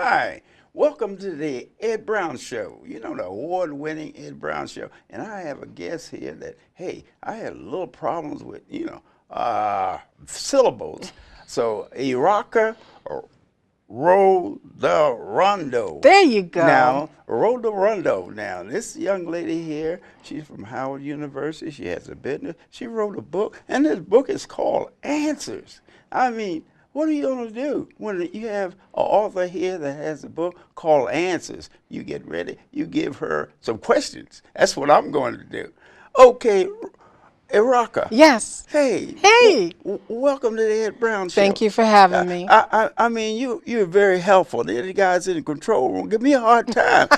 Hi, welcome to the Ed Brown Show. You know, the award-winning Ed Brown Show. And I have a guest here that, hey, I had a little problems with, syllables. So, Iraka Rondo. There you go. Now, Rondo. Now, this young lady here, she's from Howard University. She has a business. She wrote a book, and this book is called Answers. I mean, what are you going to do when you have an author here that has a book called Answers? You get ready, you give her some questions. That's what I'm going to do. Okay, Iraka. Yes. Hey. Hey. Welcome to the Ed Brown Show. Thank you for having me. I mean, you're very helpful. The guys in the control room give me a hard time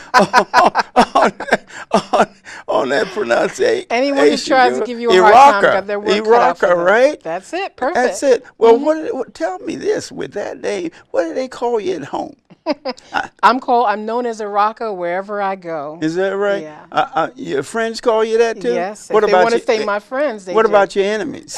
on that pronunciation. Anyone who tries to give you a hard time got their work cut out for them. Right? That's it. Perfect. That's it. Well, tell me this. With that name, what do they call you at home? I'm known as Iraka wherever I go. Is that right? Yeah. Your friends call you that too? Yes. If they want to stay my friends, they do. What about your enemies?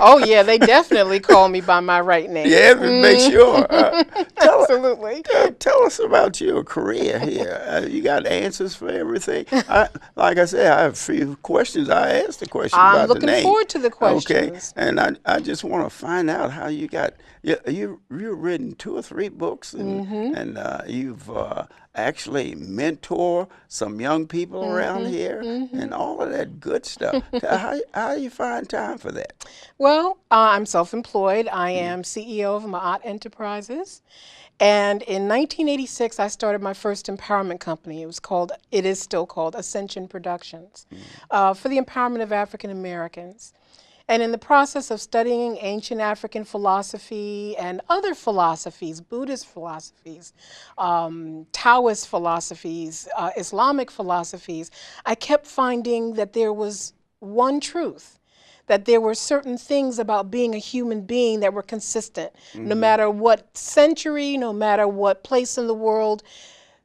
Oh yeah, they definitely call me by my right name. Yeah, make sure. Absolutely. Tell us about your career here. You got answers for everything. Like I said, I have a few questions. I asked the question about the name. I'm looking forward to the questions. Okay, and I just want to find out how you got. You've written 2 or 3 books, and you've actually mentor some young people around here, and all of that good stuff. How do you find time for that? Well, I'm self-employed. I am CEO of Oct8 Enterprises. And in 1986, I started my first empowerment company. It is still called Ascension Productions, for the empowerment of African Americans. And in the process of studying ancient African philosophy and other philosophies, Buddhist philosophies, Taoist philosophies, Islamic philosophies, I kept finding that there was one truth, that there were certain things about being a human being that were consistent, no matter what century, no matter what place in the world.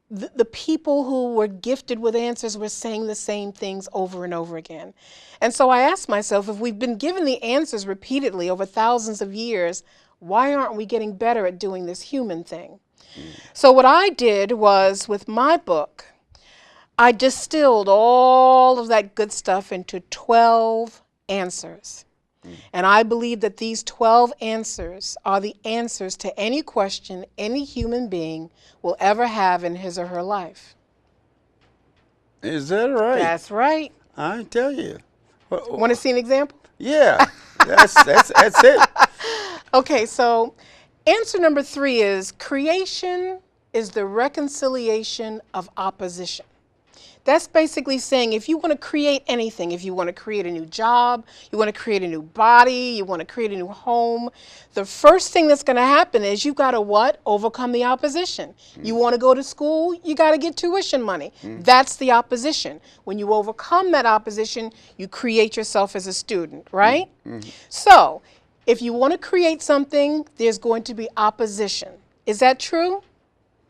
The people who were gifted with answers were saying the same things over and over again. And so I asked myself, if we've been given the answers repeatedly over thousands of years, why aren't we getting better at doing this human thing? So what I did was, with my book, I distilled all of that good stuff into 12 answers. And I believe that these 12 answers are the answers to any question any human being will ever have in his or her life. Is that right? That's right. I tell you. Want to see an example? Yeah, that's it. Okay, so answer number 3 is creation is the reconciliation of opposition. That's basically saying if you want to create anything, if you want to create a new job, you want to create a new body, you want to create a new home, the first thing that's going to happen is you've got to what? Overcome the opposition. You want to go to school, you got to get tuition money. That's the opposition. When you overcome that opposition, you create yourself as a student, right? So if you want to create something, there's going to be opposition. Is that true?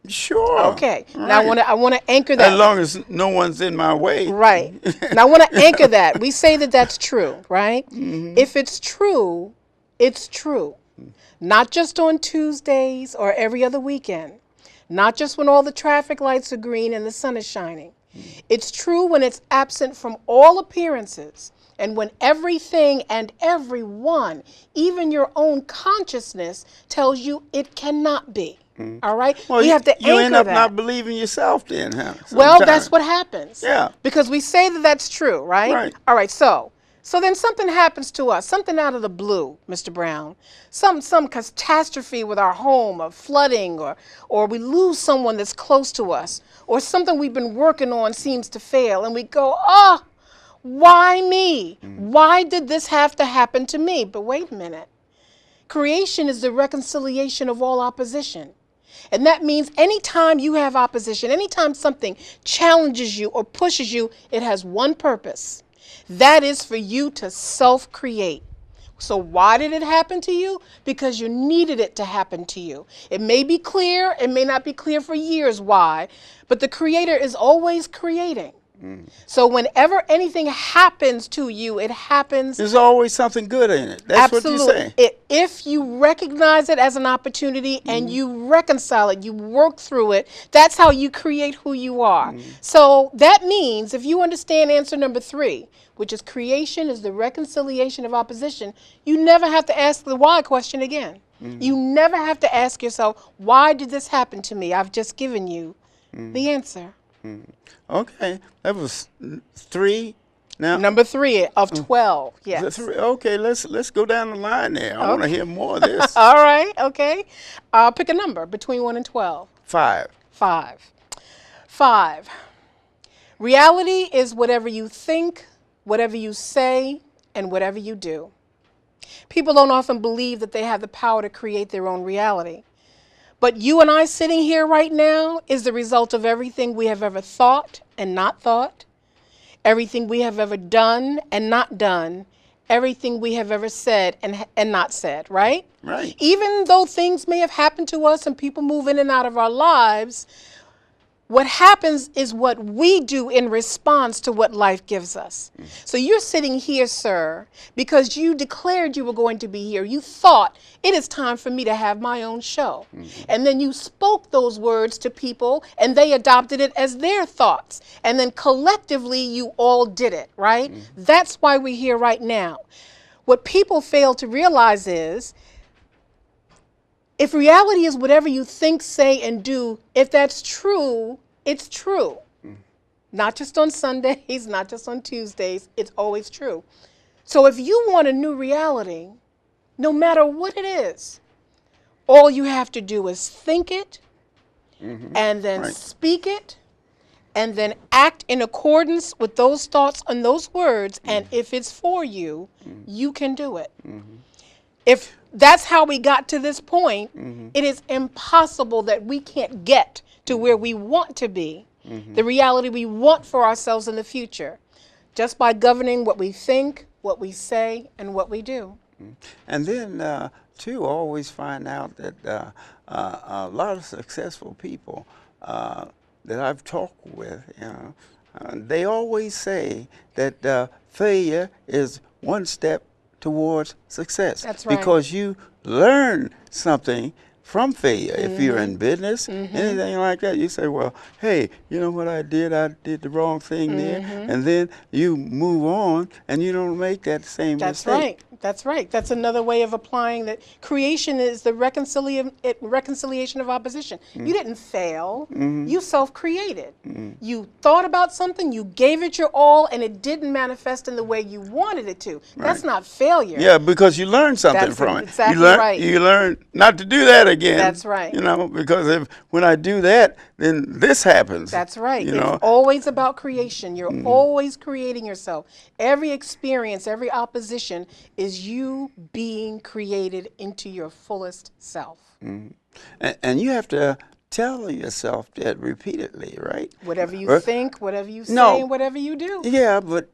Sure. Okay. Right. Now I want to anchor that. As long as no one's in my way. Right. Now I want to anchor that. We say that that's true, right? If it's true, it's true. Not just on Tuesdays or every other weekend. Not just when all the traffic lights are green and the sun is shining. It's true when it's absent from all appearances, and when everything and everyone, even your own consciousness, tells you it cannot be. All right? Well, you have to anchor you end up that. not believing yourself then, huh? Well, that's what happens. Yeah. Because we say that that's true, right? Right. All right, so then something happens to us, something out of the blue, Mr. Brown. Some catastrophe with our home, or flooding, or we lose someone that's close to us, or something we've been working on seems to fail, and we go, oh, why me? Why did this have to happen to me? But wait a minute. Creation is the reconciliation of all opposition. And that means anytime you have opposition, anytime something challenges you or pushes you, it has one purpose. That is for you to self-create. So why did it happen to you? Because you needed it to happen to you. It may be clear, it may not be clear for years why, but the Creator is always creating. So whenever anything happens to you, it happens There's always something good in it. That's what you absolutely. say. If you recognize it as an opportunity and you reconcile it, you work through it, that's how you create who you are. So that means if you understand answer number 3, which is creation is the reconciliation of opposition, you never have to ask the why question again. You never have to ask yourself, why did this happen to me? I've just given you the answer. Okay, that was 3. Now, Number 3 of 12. Yes. Okay, let's go down the line there. I want to Okay. hear more of this. All right. Okay. Pick a number between 1 and 12. 5. 5. 5. Reality is whatever you think, whatever you say, and whatever you do. People don't often believe that they have the power to create their own reality. But you and I sitting here right now is the result of everything we have ever thought and not thought, everything we have ever done and not done, everything we have ever said and not said, right? Right. Even though things may have happened to us and people move in and out of our lives, what happens is what we do in response to what life gives us. So you're sitting here, sir, because you declared you were going to be here. You thought it is time for me to have my own show. And then you spoke those words to people and they adopted it as their thoughts. And then collectively you all did it, right? That's why we're here right now. What people fail to realize is if reality is whatever you think, say, and do, if that's true, it's true. Not just on Sundays, not just on Tuesdays, it's always true. So if you want a new reality, no matter what it is, all you have to do is think it, and then speak it, and then act in accordance with those thoughts and those words, and if it's for you, you can do it. If that's how we got to this point, it is impossible that we can't get to where we want to be, the reality we want for ourselves in the future, just by governing what we think, what we say, and what we do. And then, too, always find out that a lot of successful people that I've talked with, they always say that failure is one step towards success. That's right. Because you learn something from failure. If you're in business, anything like that, you say, well, hey, you know what I did? I did the wrong thing there. And then you move on and you don't make that same That's mistake. right. That's right. That's another way of applying that. Creation is the reconciliation of opposition. You didn't fail. You self-created. You thought about something, you gave it your all, and it didn't manifest in the way you wanted it to. That's not failure. Yeah, because you learned something That's from it. exactly right. You learn not to do that again. That's right. Because when I do that, then this happens. That's right. It's always about creation. You're always creating yourself. Every experience, every opposition is you being created into your fullest self. And you have to tell yourself that repeatedly, right? Whatever you think, whatever you say, and whatever you do. Yeah, but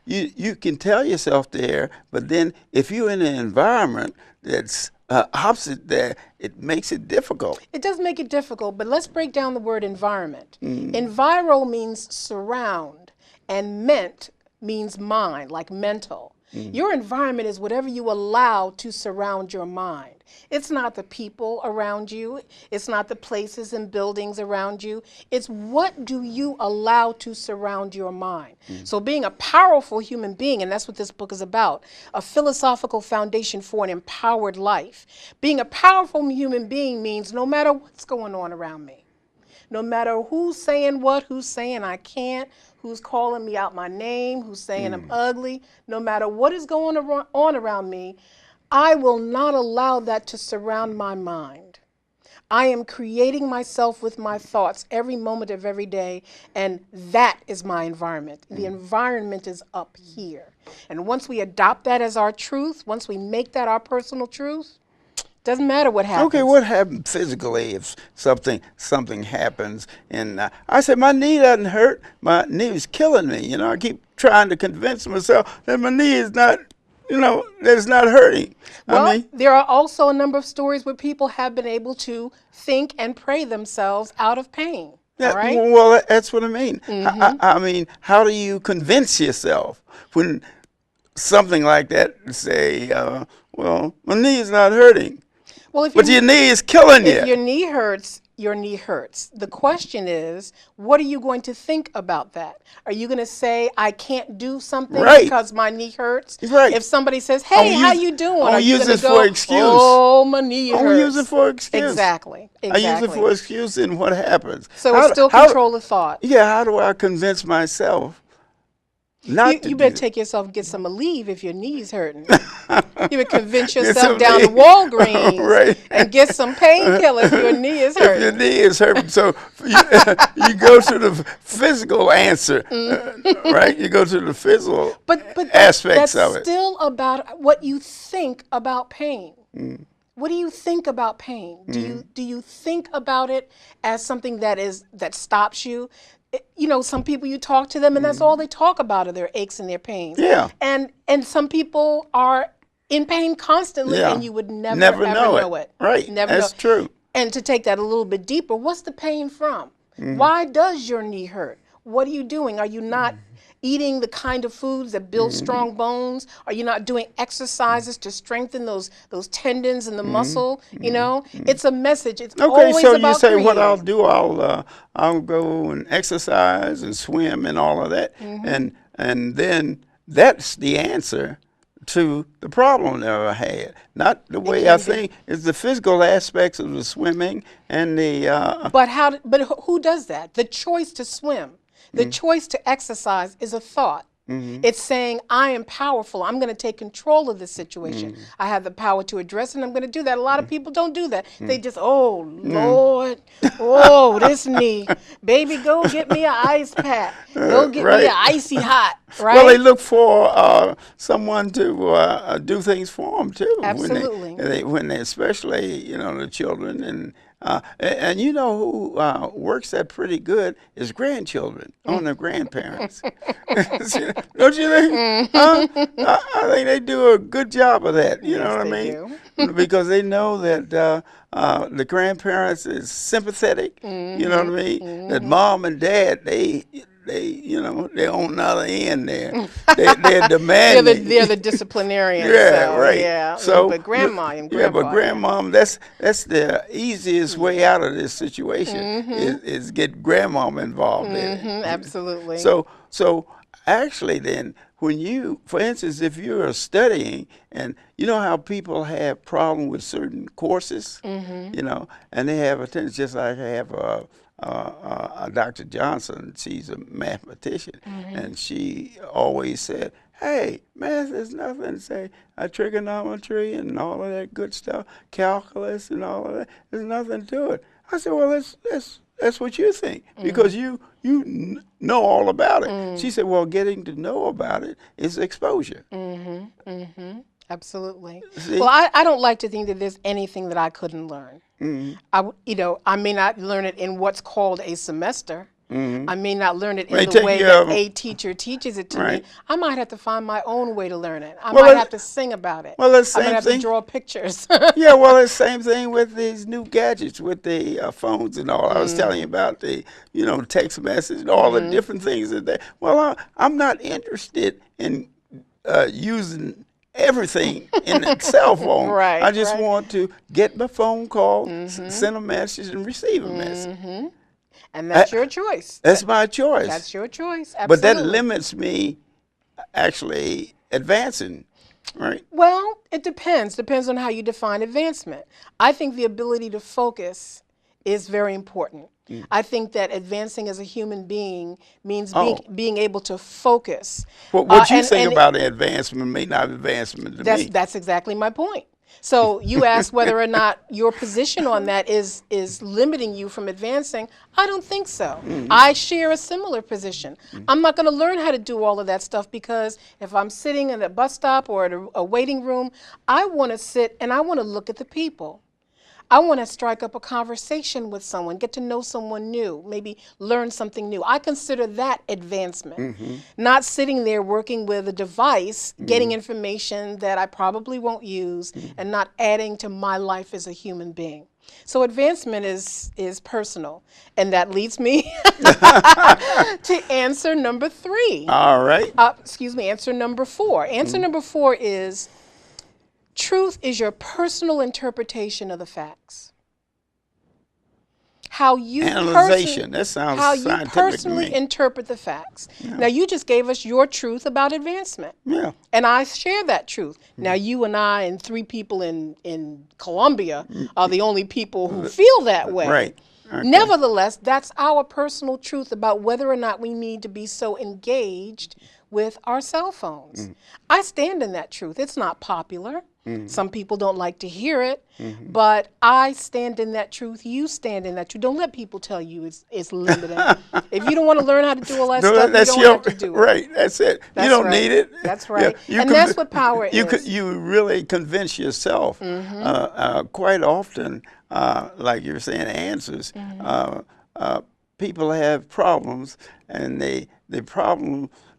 you can tell yourself there, but then if you're in an environment that's opposite there, it makes it difficult. It does make it difficult, but let's break down the word environment. Enviro means surround, and ment means mind, like mental. Your environment is whatever you allow to surround your mind. It's not the people around you. It's not the places and buildings around you. It's what do you allow to surround your mind. So being a powerful human being, and that's what this book is about, a philosophical foundation for an empowered life. Being a powerful human being means no matter what's going on around me, no matter who's saying what, who's saying I can't, who's calling me out my name, who's saying I'm ugly, no matter what is going on around me, I will not allow that to surround my mind. I am creating myself with my thoughts every moment of every day, and that is my environment. The environment is up here. And once we adopt that as our truth, once we make that our personal truth, doesn't matter what happens. Okay, what happens physically if something happens? And I said, my knee doesn't hurt. My knee is killing me. I keep trying to convince myself that my knee is not, that it's not hurting. Well, there are also a number of stories where people have been able to think and pray themselves out of pain. All right? Well, that's what I mean. I mean, how do you convince yourself when something like that, say, well, my knee is not hurting, Well, if but your your knee is killing if you. your knee hurts, your knee hurts. The question is, what are you going to think about that? Are you going to say, I can't do something Right. because my knee hurts? Right. If somebody says, I'm hey, how you doing? I'm Are you use going it to for go, excuse. oh, my knee I'm use it hurts? for excuse. Exactly. I use it Exactly. for excuse, and what happens? So it's still control of thought. Yeah, how do I convince myself not to You do better that? take yourself and get some Aleve if your knee's hurting. You would convince Get yourself some down to knee- Walgreens right. and get some painkiller if your knee is If your hurting. knee is hurting, so you go to the physical answer, right? You go to the physical But aspects that's of it. still about what you think about pain. What do you think about pain? Do you think about it as something that stops you? You know, some people, you talk to them and that's all they talk about are their aches and their pains. Yeah. And some people are in pain constantly Yeah. and you would never Never ever know it. know it. Right. Never That's know. true. And to take that a little bit deeper, what's the pain from? Why does your knee hurt? What are you doing? Are you not eating the kind of foods that build strong bones? Are you not doing exercises to strengthen those tendons and the muscle? You know, it's a message. It's Okay, always so you about say what I'll creating. do? I'll go and exercise and swim and all of that, and then that's the answer to the problem that I had. Not the way I can be. think. It's the physical aspects of the swimming and the. But who does that? The choice to swim, the choice to exercise is a thought. It's saying, I am powerful. I'm going to take control of this situation. I have the power to address it, and I'm going to do that. A lot of people don't do that. They just, oh, Lord, oh, this knee. Baby, go get me an ice pack. Go get me right. an icy hot, right? Well, they look for someone to do things for them too. Absolutely. When they especially the children and you know who works that pretty good is grandchildren on their grandparents. Don't you think? I think they do a good job of that. You know Yes, what I they mean? do. Because they know that the grandparents is sympathetic. You know what I mean? That mom and dad they on the other end there. They're demanding. They're the disciplinarians. Yeah, So, right. yeah. So, But grandma and yeah, but grandpa. grandmom, that's the easiest way out of this situation is get grandmom involved in it. Absolutely. So actually, then when for instance, if you're studying, and you know how people have problem with certain courses, and they have a tendency, just like I have Dr. Johnson. She's a mathematician, and she always said, hey, math is nothing. Say trigonometry and all of that good stuff, calculus and all of that. There's nothing to it. I said, well, that's what you think because you know all about it. She said, well, getting to know about it is exposure. Absolutely. See? Well, I don't like to think that there's anything that I couldn't learn. I may not learn it in what's called a semester. I may not learn it in the way that a teacher teaches it to me. I might have to find my own way to learn it. I might have to sing about it. Well, it's I same might have thing. to draw pictures. Yeah, well, it's the same thing with these new gadgets, with the phones and all. I was telling you about the, text message and all the different things that they. Well, I'm not interested in using everything in a cell phone. Right, I just right. want to get my phone call, send a message, and receive a message. And that's your choice. That's my choice. That's your choice. Absolutely. But that limits me actually advancing, right? Well, it depends. Depends on how you define advancement. I think the ability to focus is very important. I think that advancing as a human being means being able to focus. What you think about advancement may not be advancement to me. That's exactly my point. So you asked whether or not your position on that is limiting you from advancing. I don't think so. I share a similar position. I'm not going to learn how to do all of that stuff because if I'm sitting in a bus stop or at a waiting room, I want to sit and I want to look at the people. I want to strike up a conversation with someone, get to know someone new, maybe learn something new. I consider that advancement. Not sitting there working with a device, getting information that I probably won't use, and not adding to my life as a human being. So advancement is personal, and that leads me to answer number 3. All right. Excuse me, answer number 4. Answer number 4 is truth is your personal interpretation of the facts. How you Analyzation. That sounds how you scientific personally to me. interpret the facts. Now, you just gave us your truth about advancement. Yeah. And I share that truth. Now, you and I and 3 people in Colombia are the only people who feel that way. Right. Okay. Nevertheless, that's our personal truth about whether or not we need to be so engaged with our cell phones. I stand in that truth. It's not popular. Some people don't like to hear it, but I stand in that truth. You stand in that truth. Don't let people tell you it's limiting. If you don't want to learn how to do all that stuff, you don't have to do it. Right, that's it. That's you don't right. need it. That's right. Yeah, And that's what power is. You really convince yourself quite often, like you're saying, answers. People have problems, and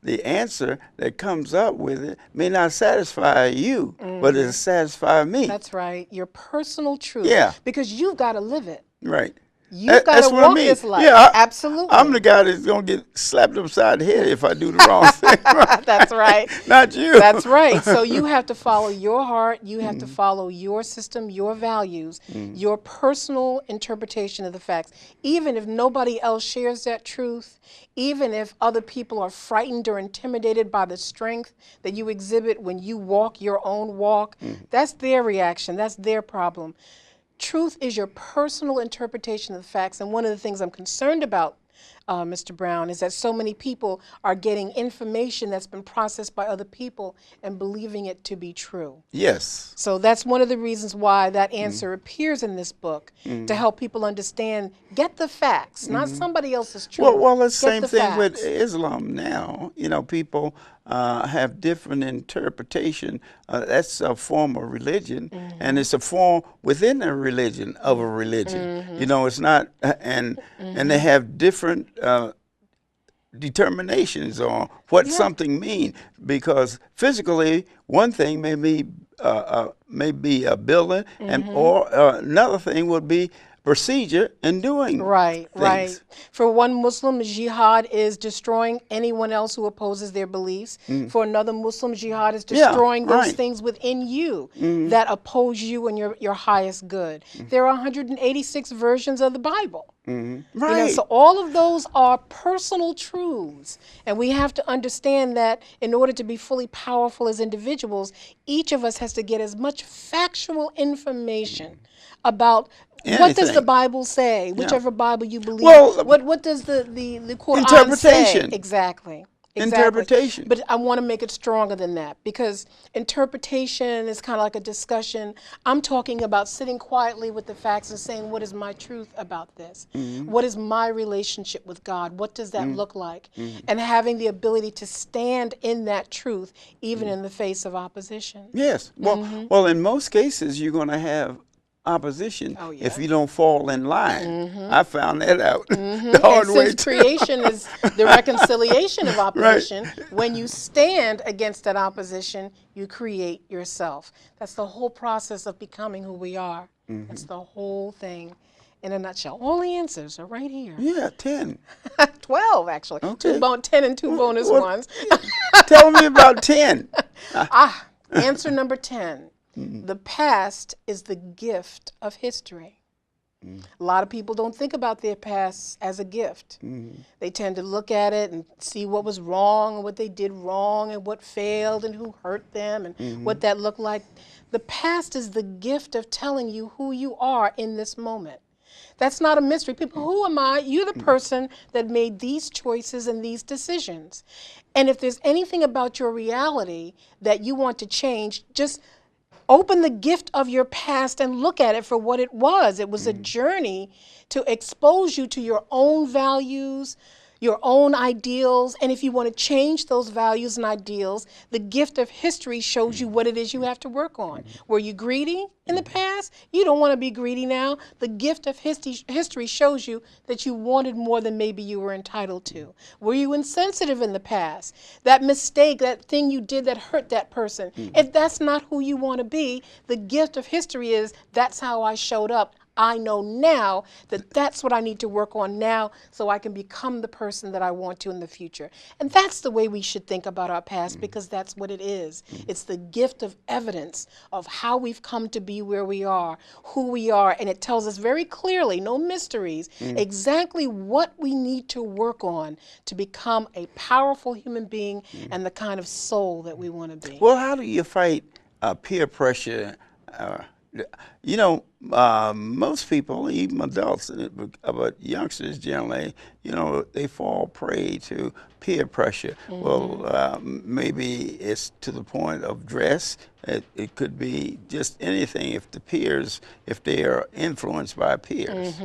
the answer that comes up with it may not satisfy you, but it'll satisfy me. That's right. Your personal truth. Yeah. Because you've got to live it. Right. You've got That's to what I walk mean. this life. Yeah, Absolutely. I'm the guy that's going to get slapped upside the head if I do the wrong thing. That's right. Not you. That's right. So you have to follow your heart. You have to follow your system, your values, your personal interpretation of the facts. Even if nobody else shares that truth, even if other people are frightened or intimidated by the strength that you exhibit when you walk your own walk, that's their reaction. That's their problem. Truth is your personal interpretation of the facts. And one of the things I'm concerned about, Mr. Brown, is that so many people are getting information that's been processed by other people and believing it to be true. Yes. So that's one of the reasons why that answer appears in this book, to help people understand, get the facts, not somebody else's truth. Well, it's the Get same the thing with facts. Islam now. You know, people have different interpretation. That's a form of religion, and it's a form within a religion of a religion. You know, it's not, and they have different determinations on what something means, because physically one thing may be a building, and or another thing would be procedure in doing Right, things. right. For one Muslim, jihad is destroying anyone else who opposes their beliefs. For another Muslim, jihad is destroying those right. things within you that oppose you and your highest good. There are 186 versions of the Bible. Right. You know, so all of those are personal truths. And we have to understand that in order to be fully powerful as individuals, each of us has to get as much factual information about what does the Bible say, whichever Bible you believe. Well, what does the Quran interpretation. say? Exactly. Interpretation. But I want to make it stronger than that, because interpretation is kind of like a discussion. I'm talking about sitting quietly with the facts and saying, what is my truth about this? What is my relationship with God? What does that look like? And having the ability to stand in that truth, even in the face of opposition. Yes. Well, in most cases, you're going to have opposition if you don't fall in line. I found that out the hard And way. since creation is the reconciliation of opposition, when you stand against that opposition, you create yourself. That's the whole process of becoming who we are. That's the whole thing in a nutshell. All the answers are right here. Yeah, 10. 12, actually. Okay. 10 and 2 bonus ones. Tell me about 10. Answer number 10. The past is the gift of history. A lot of people don't think about their past as a gift. They tend to look at it and see what was wrong and what they did wrong and what failed and who hurt them and what that looked like. The past is the gift of telling you who you are in this moment. That's not a mystery. People, who am I? You're the person that made these choices and these decisions. And if there's anything about your reality that you want to change, just open the gift of your past and look at it for what it was. It was a journey to expose you to your own values, your own ideals, and if you want to change those values and ideals, the gift of history shows you what it is you have to work on. Were you greedy in the past? You don't want to be greedy now. The gift of history shows you that you wanted more than maybe you were entitled to. Were you insensitive in the past? That mistake, that thing you did that hurt that person, if that's not who you want to be, the gift of history is that's how I showed up. I know now that that's what I need to work on now so I can become the person that I want to in the future. And that's the way we should think about our past, because that's what it is. It's the gift of evidence of how we've come to be where we are, who we are, and it tells us very clearly, no mysteries, exactly what we need to work on to become a powerful human being and the kind of soul that we want to be. Well, how do you fight peer pressure? You know, most people, even adults, but youngsters generally, you know, they fall prey to peer pressure. Well, maybe it's to the point of dress. It could be just anything if they are influenced by peers.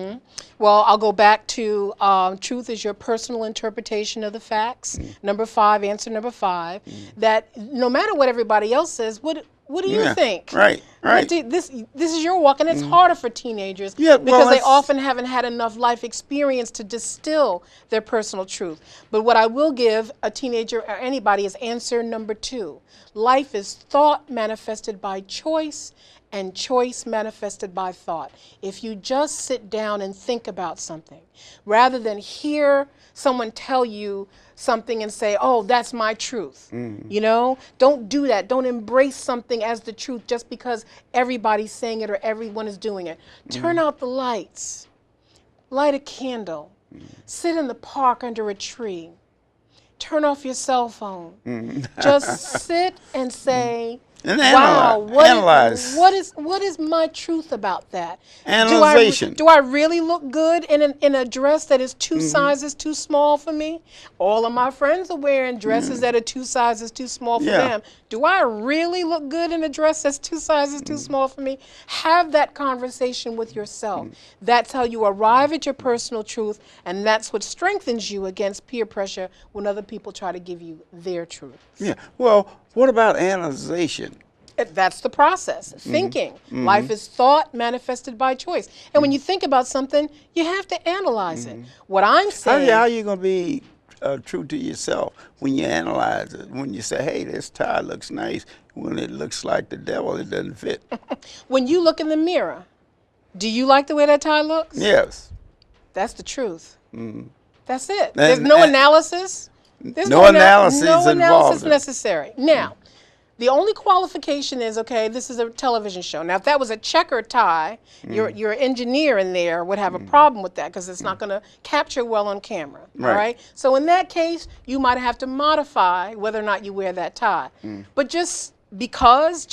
Well, I'll go back to truth is your personal interpretation of the facts. Number 5, answer number 5, that no matter what everybody else says, what do you think? Right, right. This is your walk, and it's harder for teenagers Yeah, because they often haven't had enough life experience to distill their personal truth. But what I will give a teenager or anybody is answer number 2. Life is thought manifested by choice, and choice manifested by thought. If you just sit down and think about something, rather than hear someone tell you something and say, oh, that's my truth. You know, don't do that. Don't embrace something as the truth just because everybody's saying it or everyone is doing it. Turn out the lights, light a candle, sit in the park under a tree, turn off your cell phone. Just sit and say, And wow, analyze. What is my truth about that? Analyzation. Do I really look good in a dress that is 2 sizes too small for me? All of my friends are wearing dresses that are 2 sizes too small for them. Do I really look good in a dress that's 2 sizes too small for me? Have that conversation with yourself. That's how you arrive at your personal truth, and that's what strengthens you against peer pressure when other people try to give you their truth. Yeah. Well, what about analyzation? That's the process, thinking. Life is thought manifested by choice. And when you think about something, you have to analyze it. What I'm saying... How are you going to be true to yourself when you analyze it? When you say, hey, this tie looks nice, when it looks like the devil, it doesn't fit. When you look in the mirror, do you like the way that tie looks? Yes. That's the truth. That's it. There's no analysis. There's no analysis involved. Necessary. Now, the only qualification is, okay, this is a television show. Now, if that was a checker tie, your engineer in there would have a problem with that because it's not going to capture well on camera. Right. All right? So in that case, you might have to modify whether or not you wear that tie. But just because,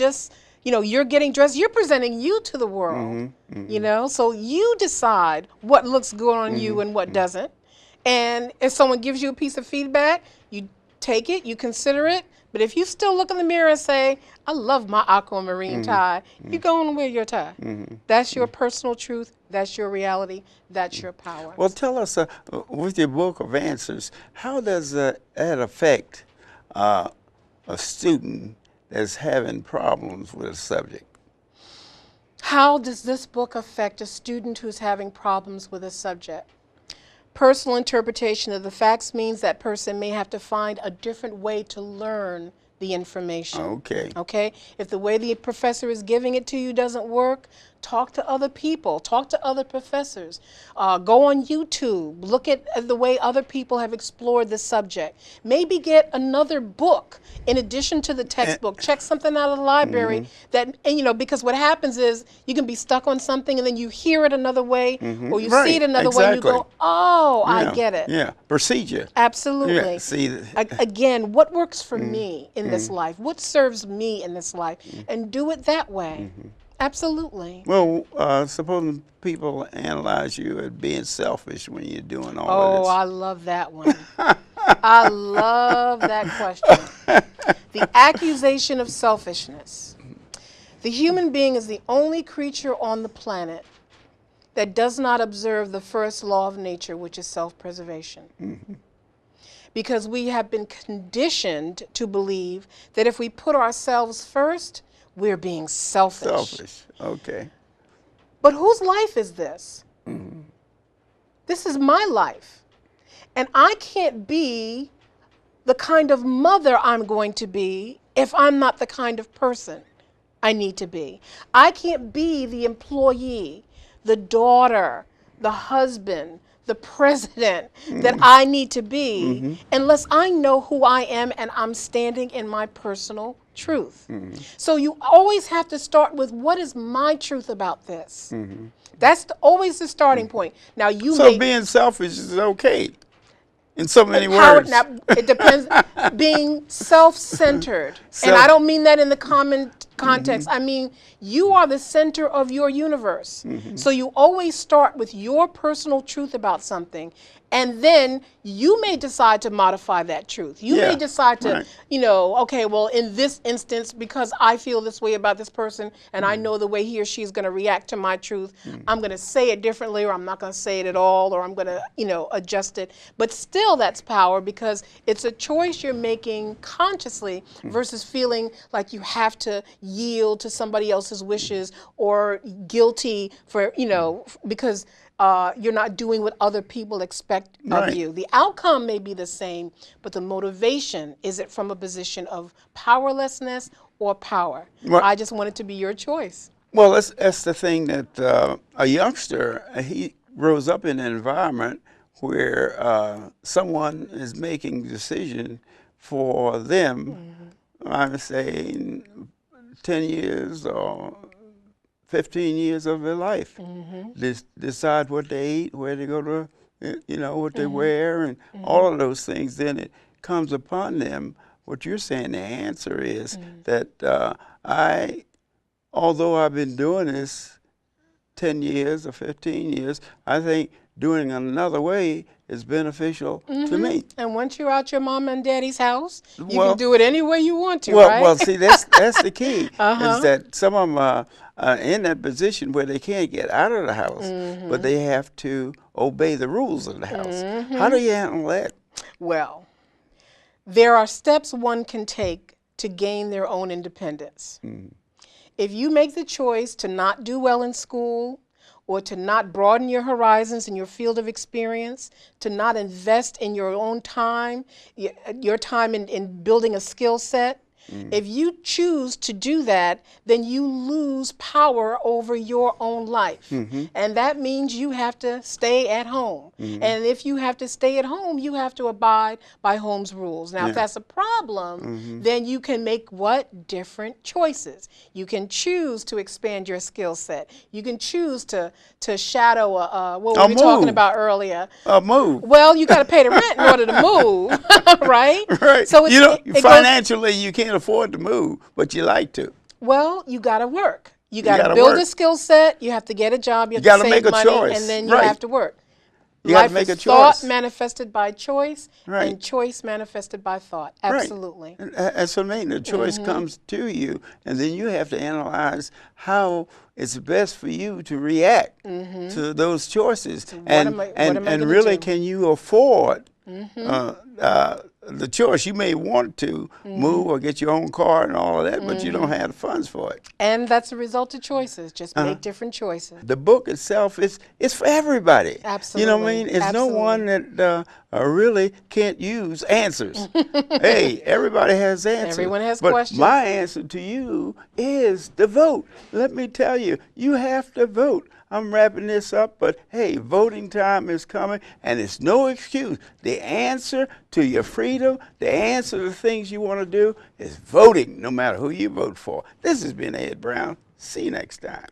you know, you're getting dressed, you're presenting you to the world, you know? So you decide what looks good on you and what doesn't. And if someone gives you a piece of feedback, you take it, you consider it. But if you still look in the mirror and say, I love my aquamarine tie, you go and wear your tie. That's your personal truth. That's your reality. That's your power. Well, tell us, with your book of answers, how does that affect a student that's having problems with a subject? How does this book affect a student who's having problems with a subject? Personal interpretation of the facts means that person may have to find a different way to learn the information. Okay? If the way the professor is giving it to you doesn't work, talk to other people, talk to other professors, go on YouTube, look at the way other people have explored the subject. Maybe get another book in addition to the textbook. Check something out of the library and you know, because what happens is you can be stuck on something and then you hear it another way or you see it another way and you go, oh, I get it. Yeah, procedure. Absolutely. Yeah, see, again, what works for me in this life? What serves me in this life? And do it that way. Absolutely. Well, supposing people analyze you as being selfish when you're doing all of this. Oh, I love that one. I love that question. The accusation of selfishness. The human being is the only creature on the planet that does not observe the first law of nature, which is self-preservation. because we have been conditioned to believe that if we put ourselves first, we're being selfish. Selfish. Okay. But whose life is this? This is my life. And I can't be the kind of mother I'm going to be if I'm not the kind of person I need to be. I can't be the employee, the daughter, the husband, the president that I need to be unless I know who I am and I'm standing in my personal truth. So you always have to start with, what is my truth about this? That's always the starting point. Now So being selfish is okay in so many words. Now, it depends. Being self-centered, and I don't mean that in the common context. I mean, you are the center of your universe. So you always start with your personal truth about something, and then you may decide to modify that truth. You may decide to, you know, okay, well, in this instance, because I feel this way about this person, and I know the way he or she is going to react to my truth, I'm going to say it differently, or I'm not going to say it at all, or I'm going to, you know, adjust it. But still, that's power, because it's a choice you're making consciously versus feeling like you have to yield to somebody else's wishes, or guilty for, you know, because you're not doing what other people expect of you. The outcome may be the same, but the motivation, is it from a position of powerlessness or power? I just want it to be your choice. Well, that's the thing, that a youngster, he grows up in an environment where someone is making decision for them, I'm saying 10 years or 15 years of their life. Decide what they eat, where they go to, you know, what they wear, and all of those things. Then it comes upon them. What you're saying, the answer is that although I've been doing this 10 years or 15 years, I think doing another way is beneficial to me. And once you're out your mom and daddy's house, you can do it any way you want to, Well, see, that's the key, is that some of them are in that position where they can't get out of the house, but they have to obey the rules of the house. How do you handle that? Well, there are steps one can take to gain their own independence. If you make the choice to not do well in school, or to not broaden your horizons in your field of experience, to not invest in your own time, your time in building a skill set, if you choose to do that, then you lose power over your own life. And that means you have to stay at home. And if you have to stay at home, you have to abide by home's rules. Now, if that's a problem, then you can make what? Different choices. You can choose to expand your skill set. You can choose to shadow what were we talking about earlier? A move. Well, you got to pay the rent in order to move, right? Right. So you know, financially, you can't afford to move, but you like to. Well, you got to work. You got to build a skill set. You have to get a job. You have to save money, and then you have to work. You have to make a choice. Thought manifested by choice, and choice manifested by thought. Absolutely. As for me, the choice comes to you, and then you have to analyze how it's best for you to react to those choices. So and really, can you afford the choice? You may want to move or get your own car and all of that, but you don't have the funds for it. And that's a result of choices. Just make different choices. The book itself it's for everybody. Absolutely. You know what I mean? It's no one that really can't use answers. Hey, everybody has answers. Everyone has but questions. My answer to you is to vote. Let me tell you, you have to vote. I'm wrapping this up, but hey, voting time is coming, and it's no excuse. The answer to your freedom, the answer to the things you want to do is voting, no matter who you vote for. This has been Ed Brown. See you next time.